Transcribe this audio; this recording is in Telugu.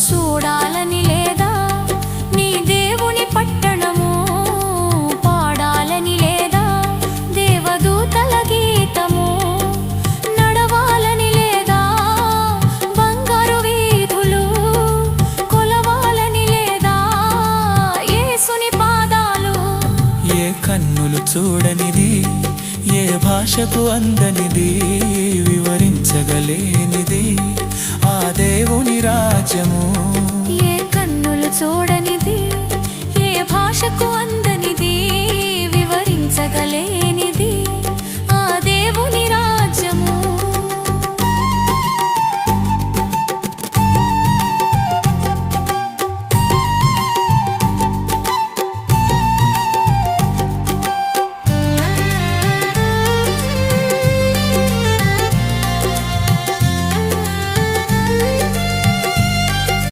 చూడాలని లేదా నీ దేవుని పట్టణము, పాడాలని లేదా దేవదూతల గీతము, నడవాలని లేదా బంగారు వీధులు, కొలవాలని లేదా యేసుని పాదాలు. ఏ కన్నులు చూడనిది, ఏ భాషకు అందనిది, వివరించగలేనిది ఆ దేవుని రాజ్యము. ఏ కన్నులు చూడనిది, ఏ భాషకు